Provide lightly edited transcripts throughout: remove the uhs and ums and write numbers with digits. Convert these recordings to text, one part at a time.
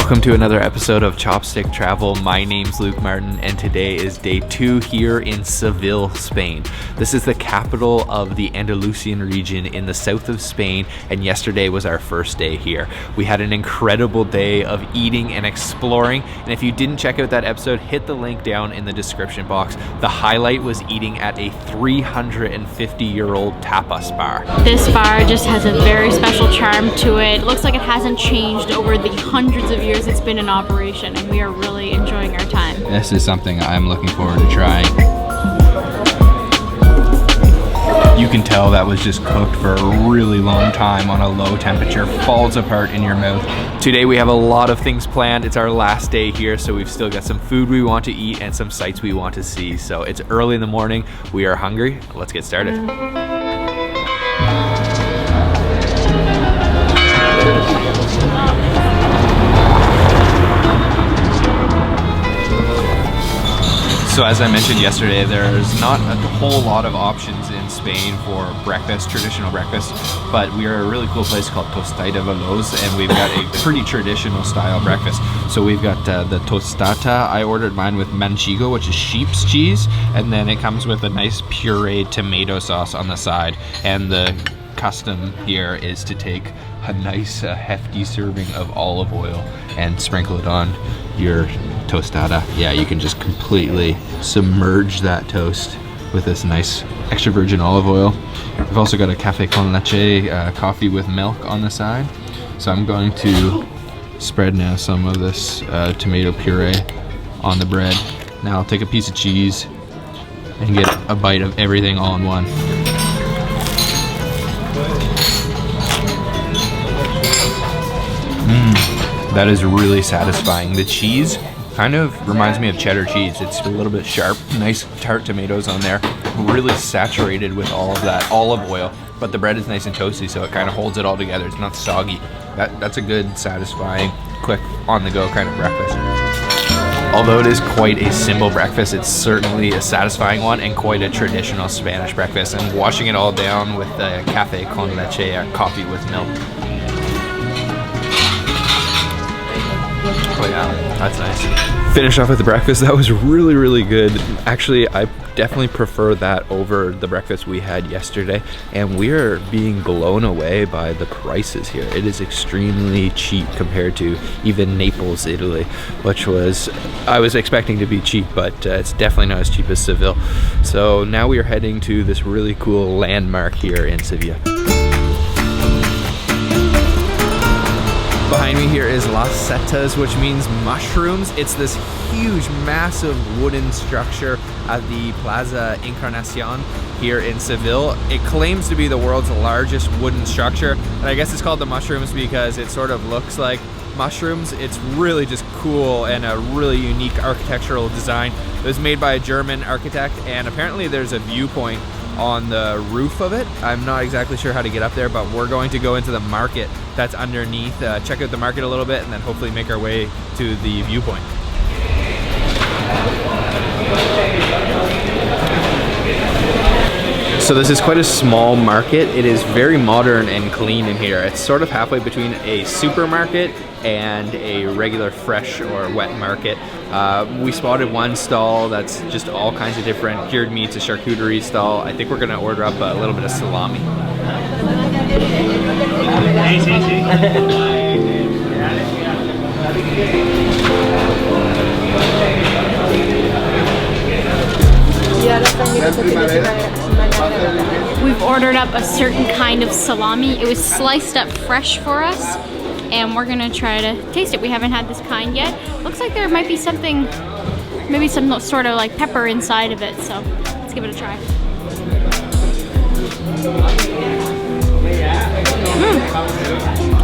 Welcome to another episode of Chopstick Travel. My name's Luke Martin, and today is day 2 here in Seville, Spain. This is the capital of the Andalusian region in the south of Spain, and yesterday was our first day here. We had an incredible day of eating and exploring, and if you didn't check out that episode, hit the link down in the description box. The highlight was eating at a 350-year-old tapas bar. This bar just has a very special charm to it. It looks like it hasn't changed over the hundreds of years it's been in operation, and we are really enjoying our time. This is something I'm looking forward to trying. You can tell that was just cooked for a really long time on a low temperature, falls apart in your mouth. Today we have a lot of things planned. It's our last day here, so we've still got some food we want to eat and some sights we want to see. So it's early in the morning, we are hungry. Let's get started. So as I mentioned yesterday, there's not a whole lot of options in Spain for breakfast, traditional breakfast, but we are at a really cool place called Tostada de Sevilla, and we've got a pretty traditional style breakfast. So we've got the tostada. I ordered mine with manchego, which is sheep's cheese, and then it comes with a nice pureed tomato sauce on the side. And the custom here is to take a nice hefty serving of olive oil and sprinkle it on your tostada. Yeah, you can just completely submerge that toast with this nice extra virgin olive oil. I've also got a café con leche, coffee with milk on the side. So I'm going to spread now some of this tomato puree on the bread. Now I'll take a piece of cheese and get a bite of everything all in one. That is really satisfying. The cheese kind of reminds me of cheddar cheese. It's a little bit sharp, nice tart tomatoes on there, really saturated with all of that olive oil, but the bread is nice and toasty, so it kind of holds it all together. It's not soggy. That's a good, satisfying, quick, on-the-go kind of breakfast. Although it is quite a simple breakfast, it's certainly a satisfying one and quite a traditional Spanish breakfast, and washing it all down with the café con leche, coffee with milk. Oh yeah, that's nice. Finish off with the breakfast. That was really, really good. Actually, I definitely prefer that over the breakfast we had yesterday, and we are being blown away by the prices here. It is extremely cheap compared to even Naples, Italy, which was, I was expecting to be cheap, but it's definitely not as cheap as Seville. So now we are heading to this really cool landmark here in Sevilla. Behind me here is Las Setas, which means mushrooms. It's this huge, massive wooden structure at the Plaza Encarnacion here in Seville. It claims to be the world's largest wooden structure, and I guess it's called the mushrooms because it sort of looks like mushrooms. It's really just cool and a really unique architectural design. It was made by a German architect, and apparently there's a viewpoint on the roof of it. I'm not exactly sure how to get up there, but we're going to go into the market that's underneath, check out the market a little bit, and then hopefully make our way to the viewpoint. So this is quite a small market. It is very modern and clean in here. It's sort of halfway between a supermarket and a regular fresh or wet market. We spotted one stall that's just all kinds of different cured meats, a charcuterie stall. I think we're gonna order up a little bit of salami. We've ordered up a certain kind of salami. It was sliced up fresh for us, and we're gonna try to taste it. We haven't had this kind yet. Looks like there might be something, maybe some sort of like pepper inside of it, so let's give it a try.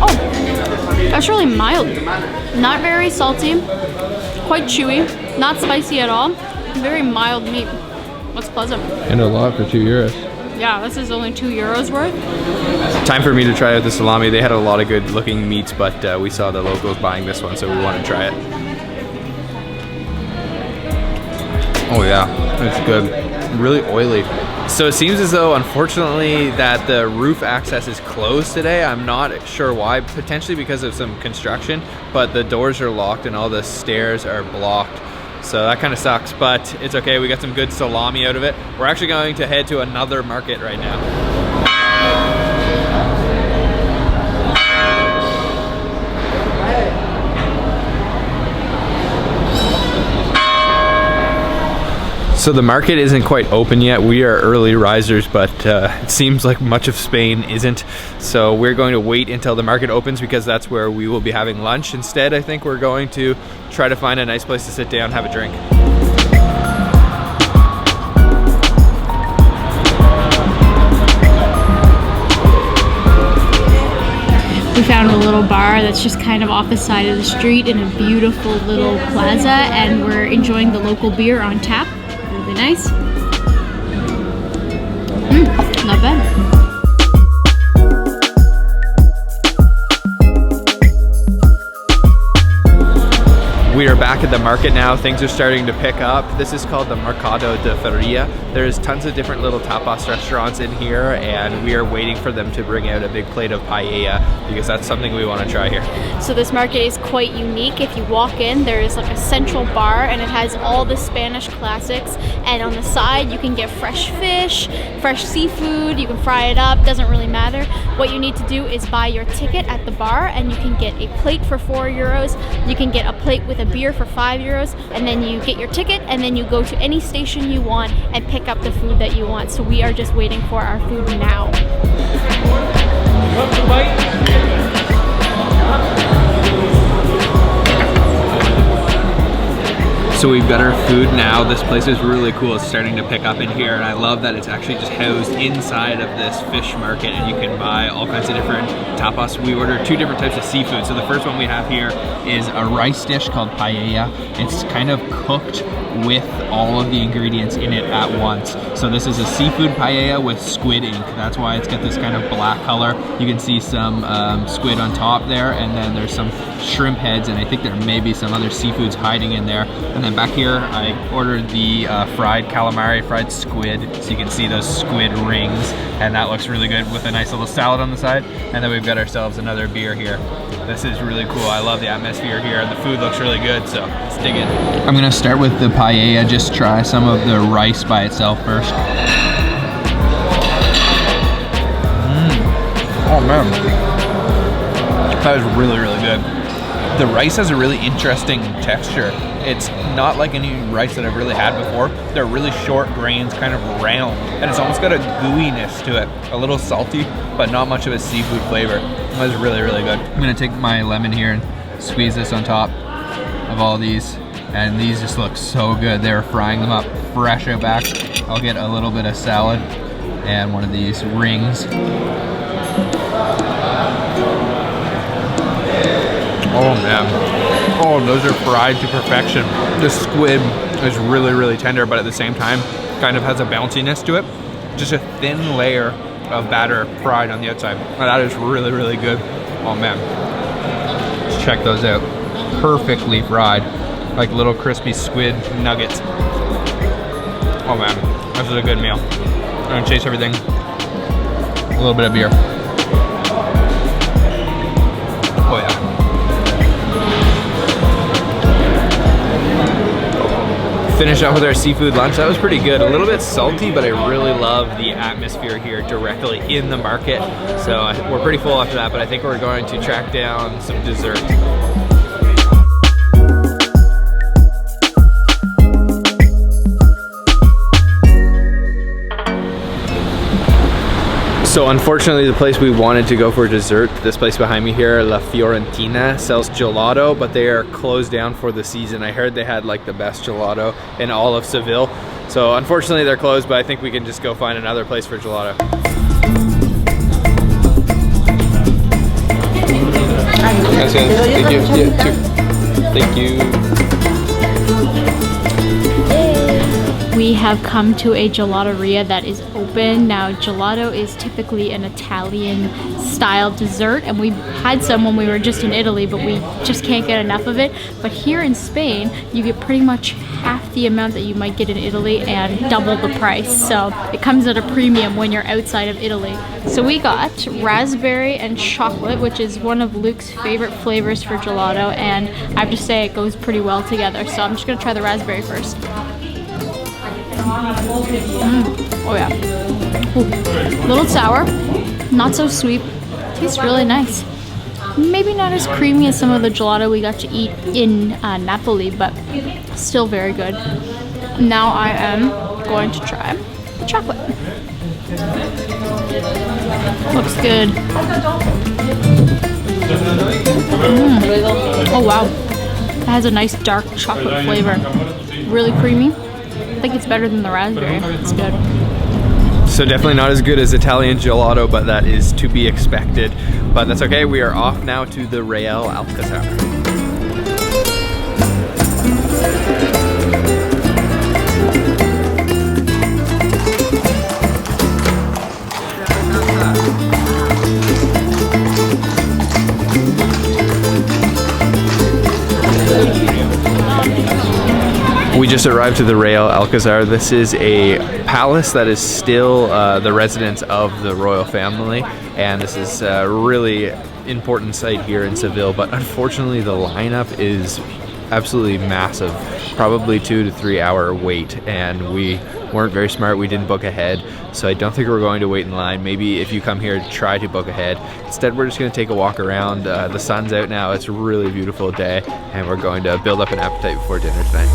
Oh, that's really mild. Not very salty, quite chewy, not spicy at all. Very mild meat. Looks pleasant. And a lot for €2. Yeah, this is only €2 worth. Time for me to try out the salami. They had a lot of good looking meats, but we saw the locals buying this one, so we want to try it. Oh yeah, it's good. Really oily. So it seems as though, unfortunately, that the roof access is closed today. I'm not sure why, potentially because of some construction, but the doors are locked and all the stairs are blocked. So that kind of sucks, but it's okay. We got some good salami out of it. We're actually going to head to another market right now. So the market isn't quite open yet. We are early risers, but it seems like much of Spain isn't. So we're going to wait until the market opens because that's where we will be having lunch. Instead, I think we're going to try to find a nice place to sit down, have a drink. We found a little bar that's just kind of off the side of the street in a beautiful little plaza, and we're enjoying the local beer on tap. Really nice. Not bad. We are back at the market now. Things are starting to pick up. This is called the Mercado de Feria. There's tons of different little tapas restaurants in here, and we are waiting for them to bring out a big plate of paella because that's something we want to try here. So this market is quite unique. If you walk in, there is like a central bar and it has all the Spanish classics, and on the side you can get fresh fish, fresh seafood, you can fry it up, doesn't really matter. What you need to do is buy your ticket at the bar, and you can get a plate for €4, you can get a plate with a beer for €5, and then you get your ticket and then you go to any station you want and pick up the food that you want. So we are just waiting for our food now. So we've got our food now. This place is really cool. It's starting to pick up in here, and I love that it's actually just housed inside of this fish market, and you can buy all kinds of different tapas. We ordered 2 different types of seafood. So the first one we have here is a rice dish called paella. It's kind of cooked with all of the ingredients in it at once. So this is a seafood paella with squid ink. That's why it's got this kind of black color. You can see some squid on top there, and then there's some shrimp heads, and I think there may be some other seafoods hiding in there. And then back here I ordered the fried calamari, fried squid, so you can see those squid rings, and that looks really good with a nice little salad on the side. And then we've got ourselves another beer here. This is really cool. I love the atmosphere here, and the food looks really good, so let's dig in. I'm gonna start with the paella, just try some of the rice by itself first. Oh man, that is really, really good. The rice has a really interesting texture. It's not like any rice that I've really had before. They're really short grains, kind of round, and it's almost got a gooiness to it. A little salty, but not much of a seafood flavor. That was really, really good. I'm gonna take my lemon here and squeeze this on top of all these, and these just look so good. They're frying them up fresh out back. I'll get a little bit of salad and one of these rings. Oh man, oh, those are fried to perfection. The squid is really, really tender, but at the same time, kind of has a bounciness to it. Just a thin layer of batter fried on the outside. That is really, really good. Oh man, just check those out. Perfectly fried, like little crispy squid nuggets. Oh man, this is a good meal. I'm gonna chase everything. A little bit of beer. Oh yeah. Finish up with our seafood lunch. That was pretty good. A little bit salty, but I really love the atmosphere here directly in the market. So we're pretty full after that, but I think we're going to track down some dessert. So unfortunately, the place we wanted to go for dessert, this place behind me here, La Fiorentina, sells gelato, but they are closed down for the season. I heard they had like the best gelato in all of Seville. So unfortunately they're closed, but I think we can just go find another place for gelato. Thank you. Yeah, too. Thank you. We have come to a gelateria that is open. Now, gelato is typically an Italian style dessert, and we had some when we were just in Italy, but we just can't get enough of it. But here in Spain, you get pretty much half the amount that you might get in Italy and double the price. So it comes at a premium when you're outside of Italy. So we got raspberry and chocolate, which is one of Luke's favorite flavors for gelato, and I have to say it goes pretty well together. So I'm just gonna try the raspberry first. Oh yeah. Ooh. A little sour, not so sweet. Tastes really nice. Maybe not as creamy as some of the gelato we got to eat in Napoli, but still very good. Now I am going to try the chocolate. Looks good. Oh wow. It has a nice dark chocolate flavor. Really creamy. I think it's better than the raspberry. It's good. So definitely not as good as Italian gelato, but that is to be expected. But that's okay, we are off now to the Real Alcazar. We just arrived to the Real Alcazar. This is a palace that is still the residence of the royal family, and this is a really important site here in Seville, but unfortunately the lineup is absolutely massive, probably 2 to 3 hour wait, and we weren't very smart. We didn't book ahead, so I don't think we're going to wait in line. Maybe if you come here, try to book ahead. Instead, we're just going to take a walk around. The sun's out now. It's a really beautiful day, and we're going to build up an appetite before dinner tonight.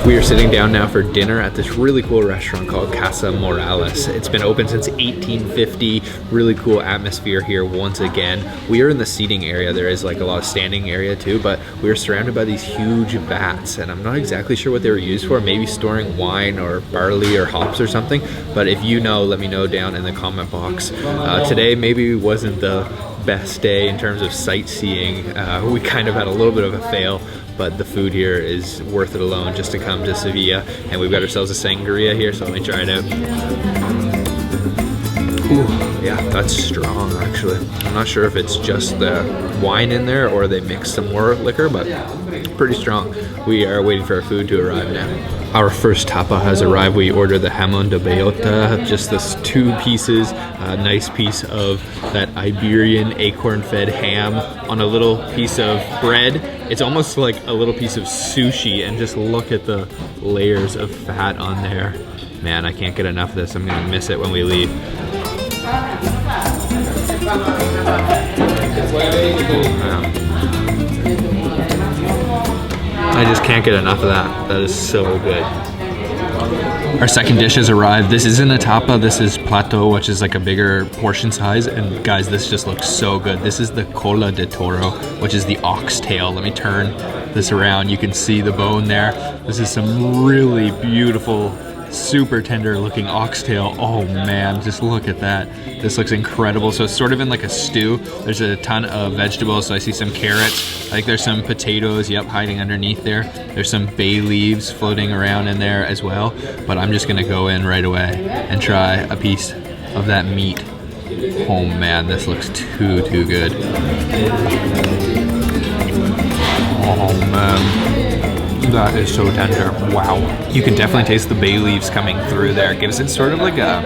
We are sitting down now for dinner at this really cool restaurant called Casa Morales. It's been open since 1850. Really cool atmosphere here once again. We are in the seating area. There is like a lot of standing area too, but we are surrounded by these huge vats, and I'm not exactly sure what they were used for. Maybe storing wine or barley or hops or something. But if you know, let me know down in the comment box. Today maybe wasn't the best day in terms of sightseeing. We kind of had a little bit of a fail, but the food here is worth it alone just to come to Sevilla. And we've got ourselves a sangria here, so let me try it out. Ooh, yeah, that's strong actually. I'm not sure if it's just the wine in there or they mix some more liquor, but pretty strong. We are waiting for our food to arrive now. Our first tapa has arrived. We ordered the jamón de bellota, just this 2 pieces, a nice piece of that Iberian acorn-fed ham on a little piece of bread. It's almost like a little piece of sushi, and just look at the layers of fat on there. Man, I can't get enough of this. I'm gonna miss it when we leave. I just can't get enough of that. That is so good. Our second dish has arrived. This isn't a tapa, this is plato, which is like a bigger portion size. And guys, this just looks so good. This is the cola de toro, which is the oxtail. Let me turn this around. You can see the bone there. This is some really beautiful, super tender looking oxtail. Oh man, just look at that. This looks incredible. So it's sort of in like a stew. There's a ton of vegetables. So I see some carrots. I think there's some potatoes, yep, hiding underneath there. There's some bay leaves floating around in there as well. But I'm just gonna go in right away and try a piece of that meat. Oh man, this looks too good. Oh man. That is so tender. Wow. You can definitely taste the bay leaves coming through there. It gives it sort of like a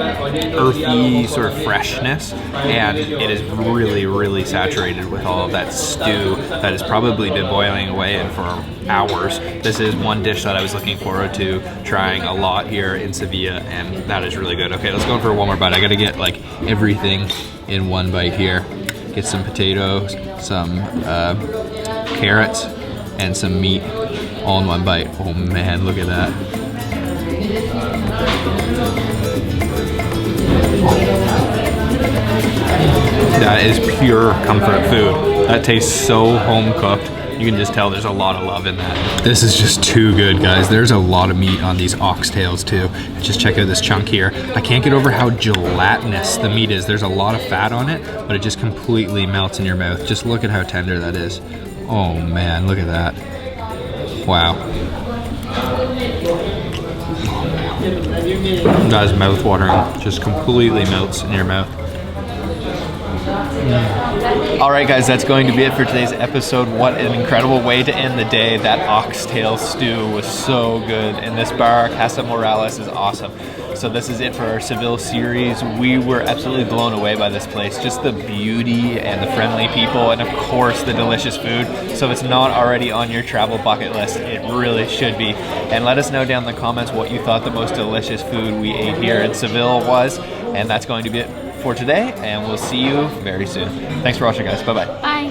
earthy sort of freshness, and it is really saturated with all of that stew that has probably been boiling away in for hours. This is one dish that I was looking forward to trying a lot here in Sevilla, and that is really good. Okay, let's go for one more bite. I gotta get like everything in one bite here. Get some potatoes, some carrots, and some meat all in one bite. Oh man, look at that. That is pure comfort food. That tastes so home cooked. You You can just tell there's a lot of love in that. This is just too good, guys. There's a lot of meat on these oxtails too. Just check out this chunk here. I can't get over how gelatinous the meat is. There's a lot of fat on it, but it just completely melts in your mouth. Just look at how tender that is. Oh man, look at that. Wow. That is mouth-watering. Just completely melts in your mouth. All right, guys, that's going to be it for today's episode. What an incredible way to end the day. That oxtail stew was so good, and this bar, Casa Morales, is awesome. So this is it for our Seville series. We were absolutely blown away by this place. Just the beauty and the friendly people, and of course the delicious food. So if it's not already on your travel bucket list, it really should be. And let us know down in the comments what you thought the most delicious food we ate here in Seville was. And that's going to be it for today, and we'll see you very soon. Thanks for watching, guys. Bye-bye. Bye.